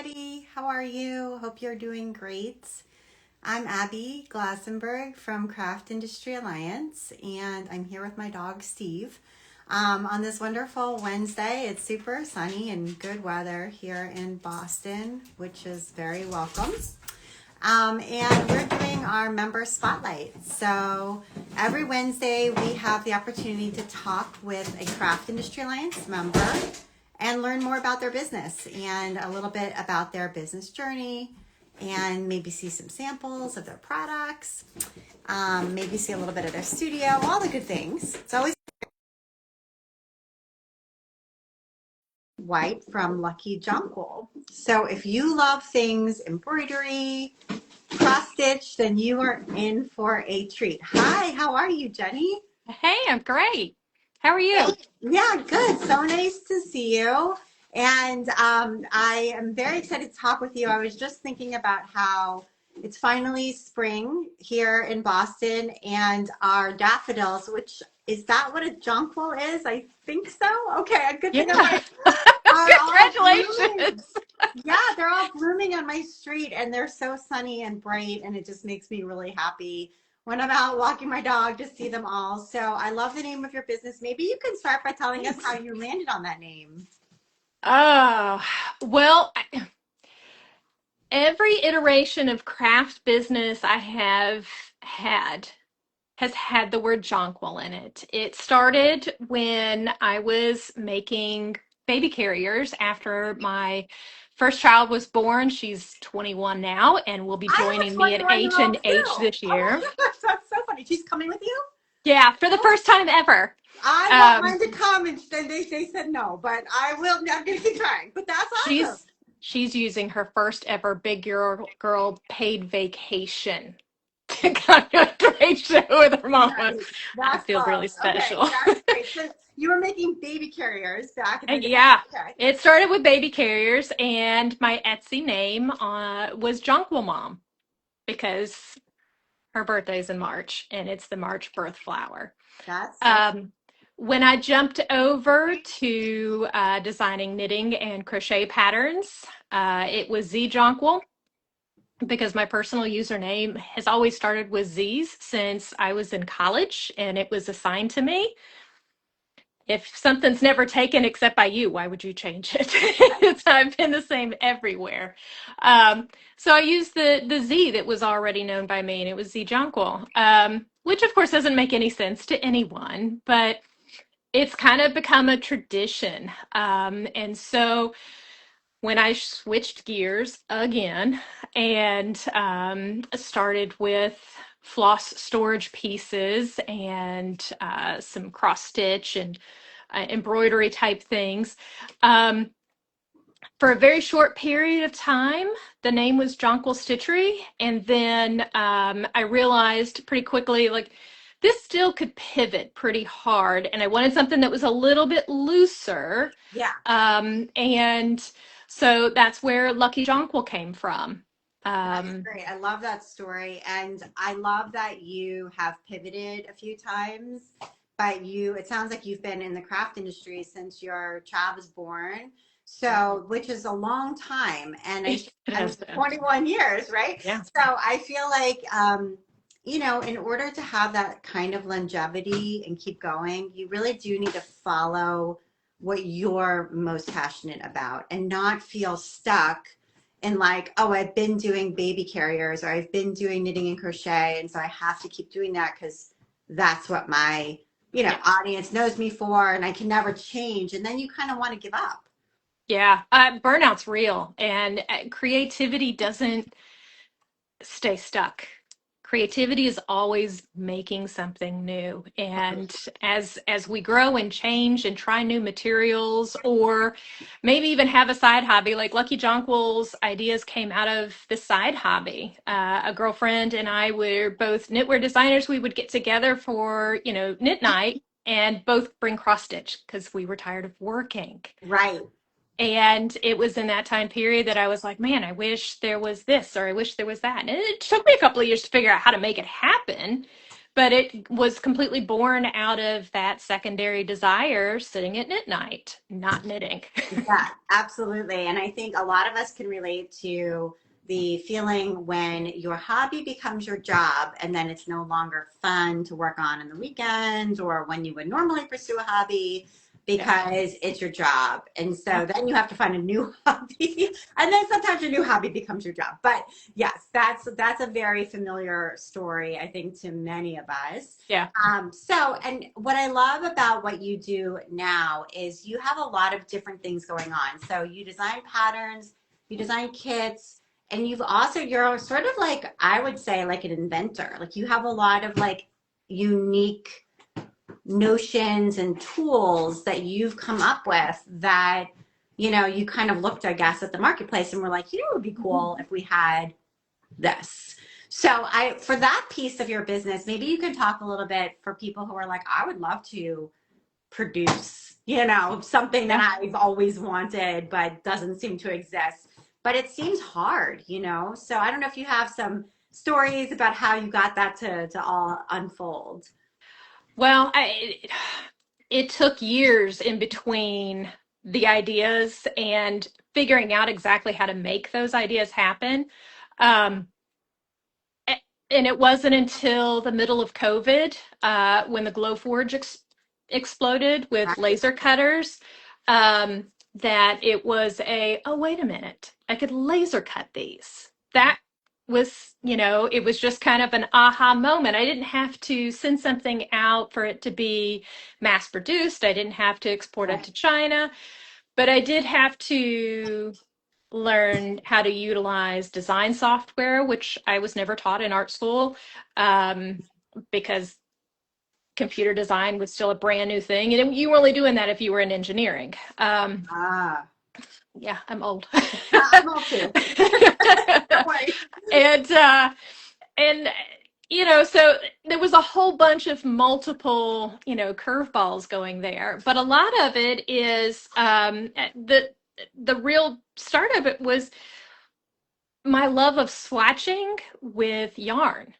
everybody. How are you? Hope you're doing great. I'm Abby Glassenberg from Craft Industry Alliance, and I'm here with my dog Steve. On this wonderful Wednesday, it's super sunny and good weather here in Boston, which is very welcome. And we're doing our member spotlight. So every Wednesday, we have the opportunity to talk with a Craft Industry Alliance member and learn more about their business and a little bit about their business journey and maybe see some samples of their products, maybe see a little bit of their studio, all the good things. It's always White from Lucky Jonquil. So if you love things embroidery, cross stitch, then you are in for a treat. Hi, how are you, Jenny? Hey, I'm great. How are you? Yeah, good. So nice to see you. And I am very excited to talk with you. I was just thinking about how it's finally spring here in Boston and our daffodils, which is that what a jonquil is? I think so. Okay, a good thing I'm Yeah. right. Are all blooming. Congratulations. Yeah, they're all blooming on my street and they're so sunny and bright and it just makes me really happy when I'm out walking my dog to see them all. So I love the name of your business. Maybe you can start by telling us how Thanks. you landed on that name. Oh, well, every iteration of craft business I have had has had the word jonquil in it. It started when I was making baby carriers after my first child was born. She's 21 now and will be I have a joining me at 21-year-old H&H too. this Oh my year. gosh, that's so funny. She's coming with you? Yeah, for the first time ever. I want Um, mine to come and then they said no, but I will. I'm going to keep trying. But that's awesome. She's she's using her first ever big girl paid vacation to go to a trade show with her mama. Nice. I That's feel love. really Okay, special. that's great. So you were making baby carriers back in the And day. yeah, Okay. it started with baby carriers, and my Etsy name was Jonquil Mom because her birthday's in March, and it's the March birth flower. That's so Um, when I jumped over to designing knitting and crochet patterns, it was Z Jonquil because my personal username has always started with Z's since I was in college and it was assigned to me. If something's never taken except by you, why would you change it? It's, I've been the same everywhere. Um, so I used the Z that was already known by me, and it was Z Jonquil, which of course doesn't make any sense to anyone, but it's kind of become a tradition. And so when I switched gears again and started with floss storage pieces and some cross stitch and embroidery type things. Um, for a very short period of time, the name was Jonquil Stitchery. And then I realized pretty quickly, like, this still could pivot pretty hard. And I wanted something that was a little bit looser. yeah. And so that's where Lucky Jonquil came from. That's Um, great. I love that story. And I love that you have pivoted a few times, but it sounds like you've been in the craft industry since your child was born. So, which is a long time. And it I mean, has been. 21 years, right? Yeah. So I feel like, in order to have that kind of longevity and keep going, you really do need to follow what you're most passionate about and not feel stuck and like, oh, I've been doing baby carriers or I've been doing knitting and crochet, and so I have to keep doing that because that's what my Yeah. audience knows me for, and I can never change. And then you kind of want to give up. Yeah. Burnout's real, and creativity doesn't stay stuck. Creativity is always making something new. And as we grow and change and try new materials, or maybe even have a side hobby, like Lucky Jonquil's ideas came out of the side hobby. A girlfriend and I were both knitwear designers. We would get together for, knit night and both bring cross stitch because we were tired of working. Right. And it was in that time period that I was like, man, I wish there was this or I wish there was that. And it took me a couple of years to figure out how to make it happen. But it was completely born out of that secondary desire sitting at knit night, not knitting. Yeah, absolutely. And I think a lot of us can relate to the feeling when your hobby becomes your job and then it's no longer fun to work on in the weekends or when you would normally pursue a hobby Yeah. because it's your job. And Yeah. so then you have to find a new hobby. And then sometimes your new hobby becomes your job. But yes, that's a very familiar story, I think, to many of us. Yeah. And what I love about what you do now is you have a lot of different things going on. So you design patterns, you design kits, and you're sort of like, I would say, like an inventor. Like you have a lot of like unique notions and tools that you've come up with that, you kind of looked, I guess, at the marketplace and were like, it would be cool if we had this. So for that piece of your business, maybe you can talk a little bit for people who are like, I would love to produce, something Yeah. that I've always wanted, but doesn't seem to exist. But it seems hard, So I don't know if you have some stories about how you got that to all unfold. Well, it took years in between the ideas and figuring out exactly how to make those ideas happen. Um, and it wasn't until the middle of COVID, when the Glowforge exploded with Right. laser cutters, that it was oh, wait a minute, I could laser cut these. That was, it was just kind of an aha moment. I didn't have to send something out for it to be mass produced. I didn't have to export it Right. to China, but I did have to learn how to utilize design software, which I was never taught in art school, um, because computer design was still a brand new thing. And you were only doing that if you were in engineering. Ah, Yeah, I'm old. I'm all too. Don't worry. and and so there was a whole bunch of multiple, curveballs going there, but a lot of it is, the real start of it was my love of swatching with yarn.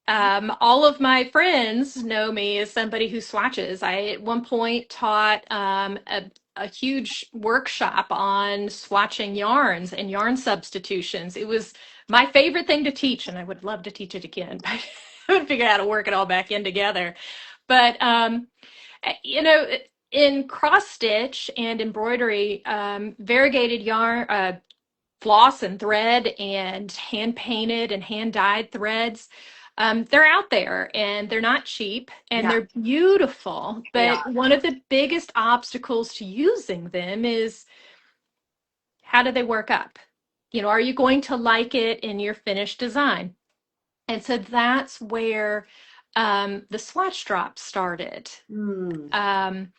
All of my friends know me as somebody who swatches. I at one point taught, a huge workshop on swatching yarns and yarn substitutions. It was my favorite thing to teach, and I would love to teach it again, but I would figure out how to work it all back in together. But you know, in cross stitch and embroidery, variegated yarn, floss and thread and hand painted and hand dyed threads. They're out there and they're not cheap and Yeah, they're beautiful. they But are. one of the biggest obstacles to using them is, how do they work up? Are you going to like it in your finished design? And so that's where, the swatch drops started. Hmm. Um,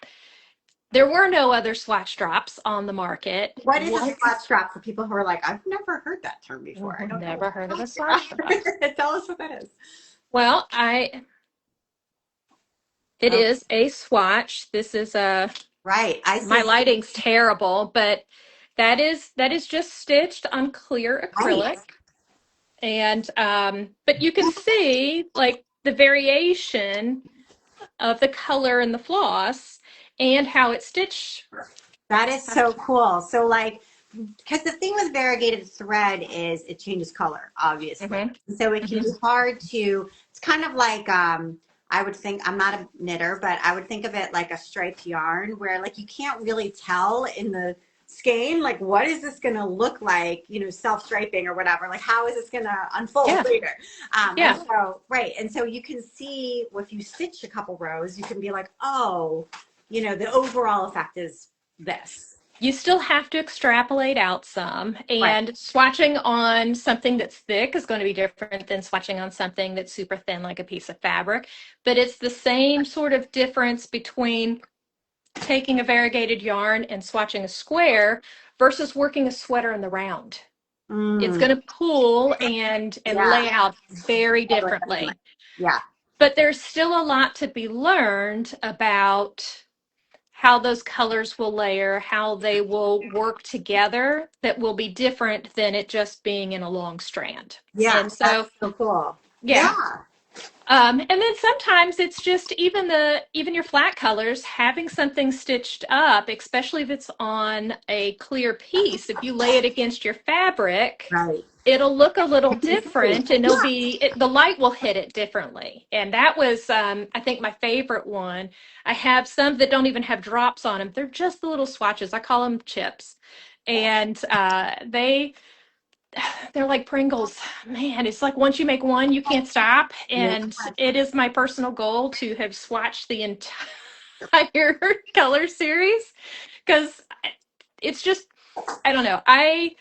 there were no other swatch drops on the market. What is a What? swatch drop for people who are like, I've never heard that term before. I don't know Never what heard of a a swatch swatch drop. drop. Tell us what that is. Well, it Oh, is a swatch. This is right. I my see. lighting's terrible, but that is just stitched on clear Right. acrylic. And but you can see like the variation of the color and the floss and how it's stitched. That is so cool. So, like, because the thing with variegated thread is it changes color, obviously. Hmm. So it can Hmm. be hard to, it's kind of like, I would think, I'm not a knitter, but I would think of it like a striped yarn where like you can't really tell in the skein, like what is this going to look like, self-striping or whatever, like how is this going to unfold Yeah, later? And yeah. so, right. And so you can see if you stitch a couple rows, you can be like, oh, the overall effect is this. You still have to extrapolate out some, Right. and swatching on something that's thick is going to be different than swatching on something that's super thin, like a piece of fabric. But it's the same sort of difference between taking a variegated yarn and swatching a square versus working a sweater in the round. It's Mm, going to pull and yeah, lay out very totally, definitely. differently. Yeah, But there's still a lot to be learned about how those colors will layer, how they will work together, that will be different than it just being in a long strand. yeah, And that's so, so cool. yeah, Yeah. And then sometimes it's just even your flat colors, having something stitched up, especially if it's on a clear piece. If you lay it against your fabric, Right. it'll look a little I can see. different, and the light will hit it differently. And that was, I think, my favorite one. I have some that don't even have drops on them. They're just the little swatches. I call them chips, and they're like Pringles. Man, it's like once you make one, you can't stop. Yeah. And it is my personal goal to have swatched the entire color series because it's just, I don't know. I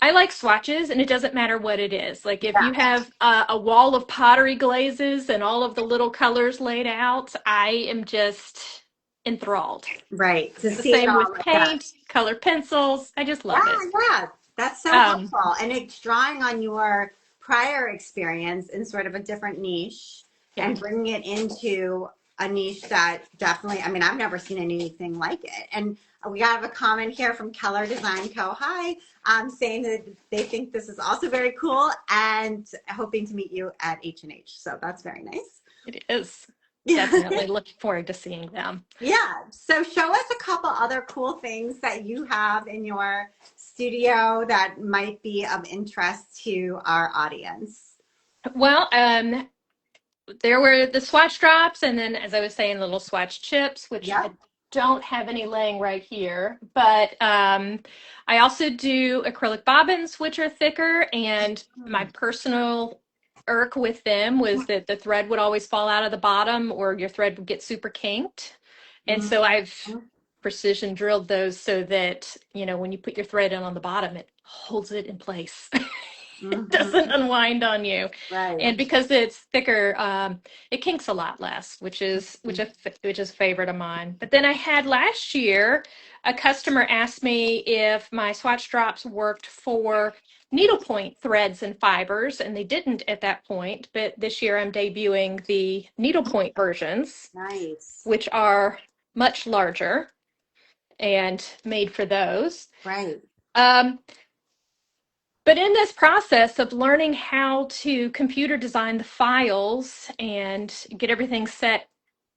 like swatches, and it doesn't matter what it is. Like if you have a wall of pottery glazes and all of the little colors laid out, I am just enthralled. Right. To The see it same all with like that. paint, color pencils. I just Yeah, love it. yeah. That's so Um, helpful. And it's drawing on your prior experience in sort of a different niche yeah. and bringing it into a niche that definitely, I mean, I've never seen anything like it. And we have a comment here from Keller Design Co. Hi, saying that they think this is also very cool and hoping to meet you at H&H. So that's very nice. It is. Definitely looking forward to seeing them. Yeah. So show us a couple other cool things that you have in your studio that might be of interest to our audience. Well, there were the swatch drops, and then, as I was saying, little swatch chips, which I Yep. don't have any laying right here. But I also do acrylic bobbins, which are thicker, and my Hmm. personal irk with them was that the thread would always fall out of the bottom, or your thread would get super kinked. And so Mhm. I've precision drilled those so that, when you put your thread in on the bottom, it holds it in place. It doesn't Mhm. unwind on you. Right. And because it's thicker, it kinks a lot less, which is a favorite of mine. But then I had last year a customer ask me if my swatch drops worked for needlepoint threads and fibers, and they didn't at that point. But this year I'm debuting the needlepoint versions, Nice. which are much larger and made for those. Right. Um, but in this process of learning how to computer design the files and get everything set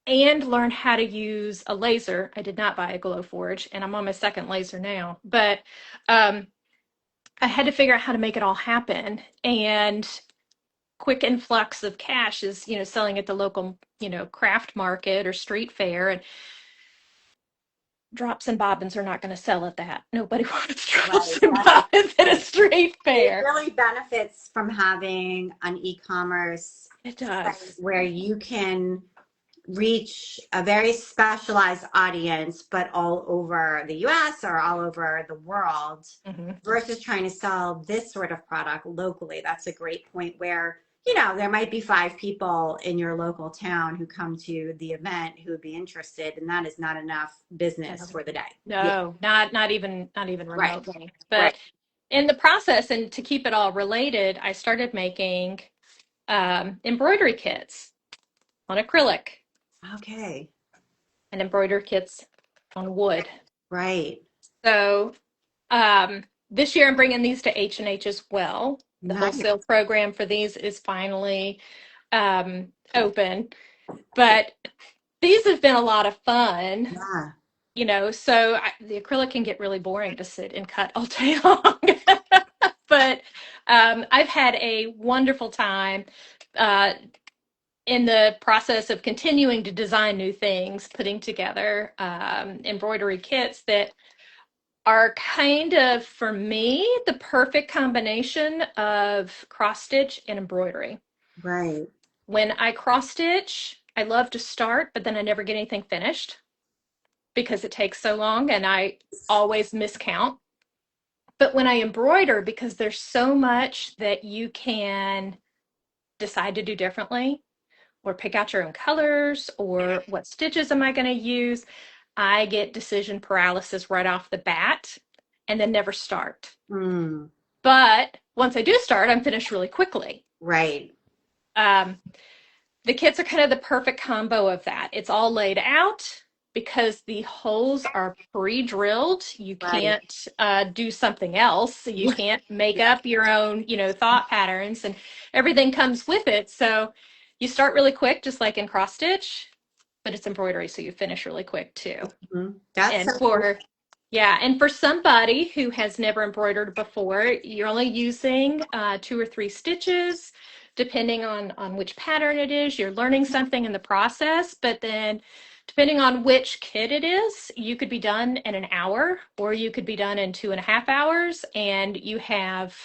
and learn how to use a laser, I did not buy a Glowforge, and I'm on my second laser now, but um, I had to figure out how to make it all happen. And quick influx of cash is, selling at the local, craft market or street fair. And drops and bobbins are not going to sell at that. Nobody wants drops Right. and That's a bobbins at a point. street It fair. really benefits from having an e-commerce It site does. where you can reach a very specialized audience, but all over the US or all over the world Mhm. versus trying to sell this sort of product locally. That's a great point where, there might be five people in your local town who come to the event who would be interested, and that is not enough business for the day. Yeah. No, not even Right. remotely. Right. But in the process, and to keep it all related, I started making embroidery kits on acrylic Okay. and embroidery kits on wood. Right. So this year I'm bringing these to H&H as well. The Nice. wholesale program for these is finally open, but these have been a lot of fun. Yeah. The acrylic can get really boring to sit and cut all day long. But I've had a wonderful time uh, in the process of continuing to design new things, putting together embroidery kits that are kind of, for me, the perfect combination of cross stitch and embroidery. Right. When I cross stitch, I love to start, but then I never get anything finished because it takes so long and I always miscount. But when I embroider, because there's so much that you can decide to do differently or pick out your own colors or what stitches am I going to use, I get decision paralysis right off the bat and then never start. Mm. But once I do start, I'm finished really quickly. Right. Um, the kits are kind of the perfect combo of that. It's all laid out because the holes are pre-drilled. You Right. can't do something else. You can't make up your own, thought patterns, and everything comes with it. So You start really quick, just like in cross stitch, but it's embroidery, so you finish really quick too. That's so And cool. yeah, and for somebody who has never embroidered before, you're only using 2 or 3 stitches, depending on which pattern it is. You're learning something in the process, but then depending on which kit it is, you could be done in an hour or you could be done in 2.5 hours, and you have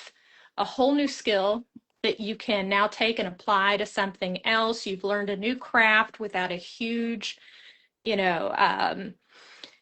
a whole new skill that you can now take and apply to something else. You've learned a new craft without a huge, you know,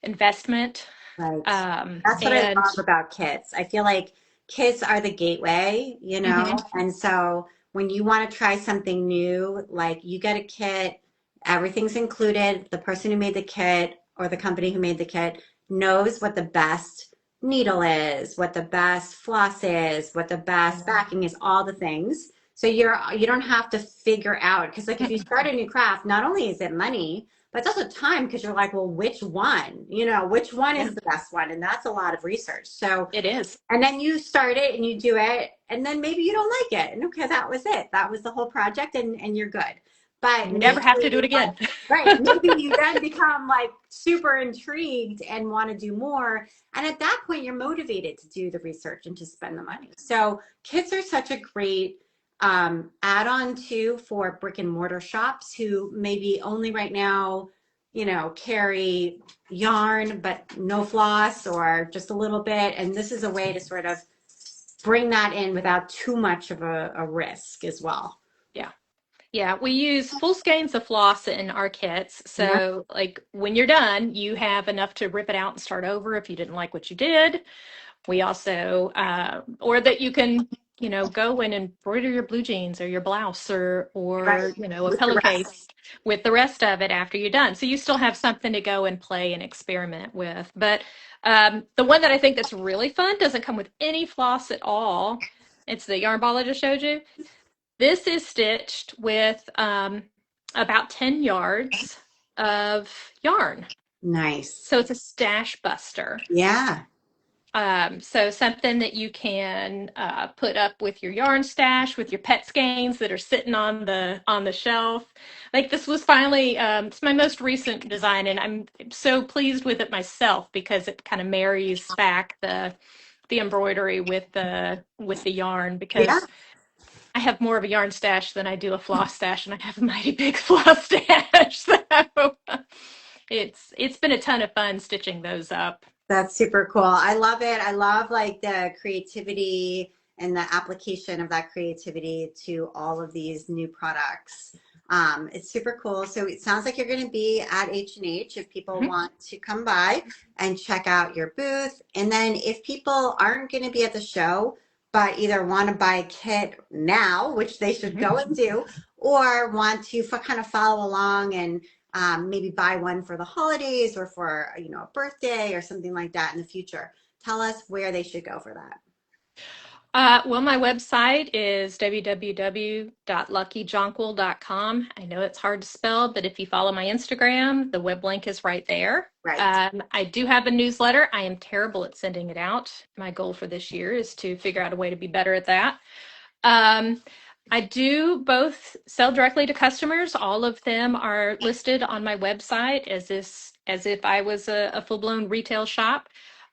investment. Right. That's what I And love about kits. I feel like kits are the gateway, you know? mhm, And so when you want to try something new, like you get a kit, everything's included. The person who made the kit or the company who made the kit knows what the best needle is, what the best floss is, what the best backing is, all the things. So you don't have to figure out because like if you start a new craft, not only is it money, but it's also time because you're like, well, which one? You know, which one yeah, is the best one? And that's a lot of research. So, it is. and then you start it and you do it, and then maybe you don't like it. And okay, that was it. That was the whole project, and you're good. But You never have to do maybe, it again. right, maybe you then become like super intrigued and want to do more. And at that point, you're motivated to do the research and to spend the money. So, kits are such a great add-on too for brick and mortar shops who maybe only right now, you know, carry yarn but no floss or just a little bit. And this is a way to sort of bring that in without too much of a risk as well. Yeah. Yeah, we use full skeins of floss in our kits. Yeah. So, like, when you're done, you have enough to rip it out and start over if you didn't like what you did. We also, or that you can, go and embroider your blue jeans or your blouse or Right. a With the rest. pillowcase with the rest of it after you're done. So you still have something to go and play and experiment with. But the one that I think that's really fun doesn't come with any floss at all. It's the yarn ball I just showed you. This is stitched with about 10 yards of yarn. Nice. So it's a stash buster. Yeah. So something that you can put up with your yarn stash, with your pet skeins that are sitting on the shelf. Like this was finally it's my most recent design, and I'm so pleased with it myself because it kind of marries back the embroidery with the yarn Yeah. because I have more of a yarn stash than I do a floss stash, and I have a mighty big floss stash. So it's been a ton of fun stitching those up. That's super cool. I love it. I love like the creativity and the application of that creativity to all of these new products. It's super cool. So it sounds like you're going to be at H&H if people Mhm. want to come by and check out your booth. And then if people aren't going to be at the show, but either want to buy a kit now, which they should Mhm. go and do, or want to kind of follow along and maybe buy one for the holidays or for a birthday or something like that in the future. Tell us where they should go for that. Well, my website is www.luckyjonquil.com. I know it's hard to spell, but if you follow my Instagram, the web link is right there. Right. I do have a newsletter. I am terrible at sending it out. My goal for this year is to figure out a way to be better at that. Um, I do both sell directly to customers. All of them are listed on my website as if I was a full-blown retail shop.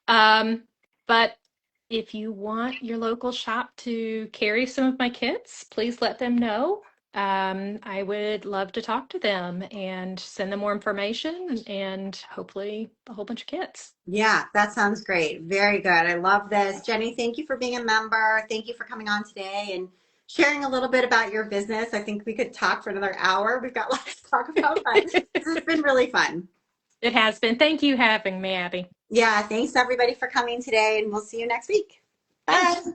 Um, but if you want your local shop to carry some of my kits, please let them know. I would love to talk to them and send them more information and hopefully a whole bunch of kits. Yeah, that sounds great. Very good. I love this. Jenny, thank you for being a member. Thank you for coming on today and sharing a little bit about your business. I think we could talk for another hour. We've got lots to talk about, but this has been really fun. It has been. Thank you for having me, Abby. Yeah, thanks everybody for coming today, and we'll see you next week. Thanks. Bye.